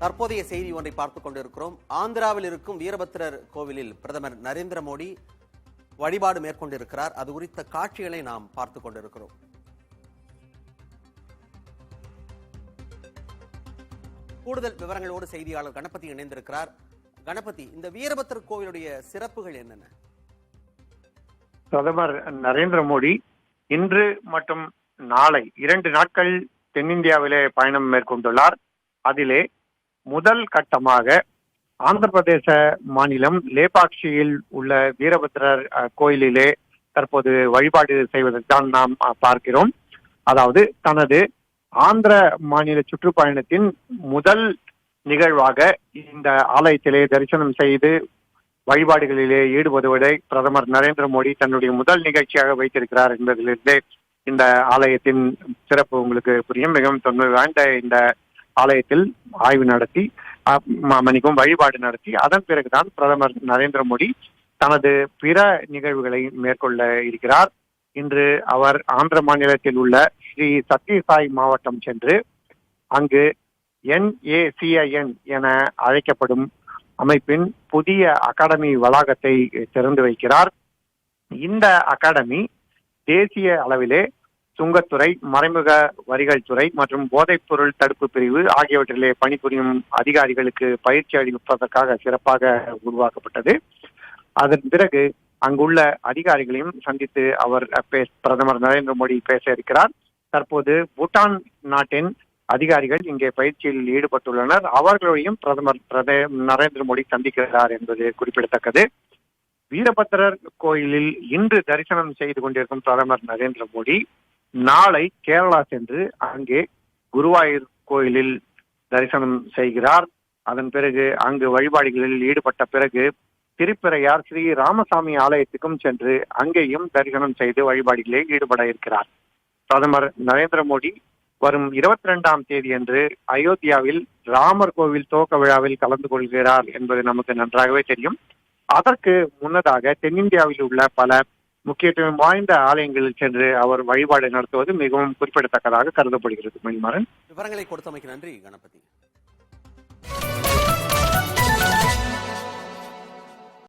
தற்போதைய செய்தி ஒன்றை பார்த்துக் கொண்டிருக்கிறோம். ஆந்திராவில் இருக்கும் வீரபத்திரர் கோவிலில் பிரதமர் நரேந்திர மோடி வழிபாடு மேற்கொண்டிருக்கிறார். அது குறித்த காட்சிகளை நாம் பார்த்துக் கொண்டிருக்கிறோம். கூடுதல் விவரங்களோடு செய்தியாளர் கணபதி இணைந்திருக்கிறார். கணபதி, இந்த வீரபத்திரர் கோவிலுடைய சிறப்புகள் என்னென்ன? பிரதமர் நரேந்திர மோடி இன்று மற்றும் நாளை 2 நாட்கள் தென்னிந்தியாவிலே பயணம் மேற்கொண்டுள்ளார். அதிலே முதல் கட்டமாக ஆந்திர பிரதேச மாநிலம் லேபாக்ஷியில் உள்ள வீரபத்திரர் கோயிலிலே தற்போது வழிபாடு செய்வதற்கான நாம் பார்க்கிறோம். அதாவது தனது ஆந்திர மாநில சுற்றுப்பயணத்தின் முதல் நிகழ்வாக இந்த ஆலயத்திலே தரிசனம் செய்து வழிபாடுகளிலே ஈடுபடுவதை பிரதமர் நரேந்திர மோடி தன்னுடைய முதல் நிகழ்ச்சியாக வைத்திருக்கிறார் என்பதிலிருந்தே இந்த ஆலயத்தின் சிறப்பு உங்களுக்கு புரியும். மிகவும் தொன்மை வாய்ந்த இந்த ஆலயத்தில் ஆய்வு நடத்தி வழிபாடு நடத்தி அதன் பிறகுதான் பிரதமர் நரேந்திர மோடி தனது பிற நிகழ்வுகளை மேற்கொள்ள இருக்கிறார். இன்று அவர் ஆந்திர மாநிலத்தில் உள்ள ஸ்ரீ சத்யசாய் மாவட்டம் சென்று அங்கு NACIN என அழைக்கப்படும் அமைப்பின் புதிய அகாடமி வளாகத்தை திறந்து வைக்கிறார். இந்த அகாடமி தேசிய அளவிலே சுங்கத்துறை, மறைமுக வரிகள் துறை மற்றும் போதைப் பொருள் தடுப்பு பிரிவு ஆகியவற்றிலே பணிபுரியும் அதிகாரிகளுக்கு பயிற்சி அளிப்பதற்காக சிறப்பாக உருவாக்கப்பட்டது. அதன் பிறகு அங்குள்ள அதிகாரிகளையும் சந்தித்து அவர் பிரதமர் நரேந்திர மோடி பேச இருக்கிறார். தற்போது பூட்டான் நாட்டின் அதிகாரிகள் இங்கே பயிற்சியில் ஈடுபட்டுள்ளனர். அவர்களையும் பிரதமர் நரேந்திர மோடி சந்திக்கிறார் என்பது குறிப்பிடத்தக்கது. வீரபத்திரர் கோயிலில் இன்று தரிசனம் செய்து கொண்டிருக்கும் பிரதமர் நரேந்திர மோடி நாளை கேரளா சென்று அங்கே குருவாயூர் கோயிலில் தரிசனம் செய்கிறார். அதன் பிறகு அங்கு வழிபாடுகளில் ஈடுபட்ட பிறகு திருப்பிரையார் ஸ்ரீ ராமசாமி ஆலயத்துக்கும் சென்று அங்கேயும் தரிசனம் செய்து வழிபாடுகளில் ஈடுபட இருக்கிறார். பிரதமர் நரேந்திர மோடி வரும் 22ஆம் தேதி அன்று அயோத்தியாவில் ராமர் கோவில் துவக்க விழாவில் கலந்து கொள்கிறார் என்பது நமக்கு நன்றாகவே தெரியும். அதற்கு முன்னதாக தென்னிந்தியாவில் உள்ள பல முக்கியத்துவம் வாய்ந்த ஆலயங்களில் சென்று அவர் வழிபாடு நடத்துவது மிகவும் குறிப்பிடத்தக்கதாக கருதப்படுகிறது. மணிமாறன், விவரங்களை கொடுத்தமைக்கு நன்றி கணபதி.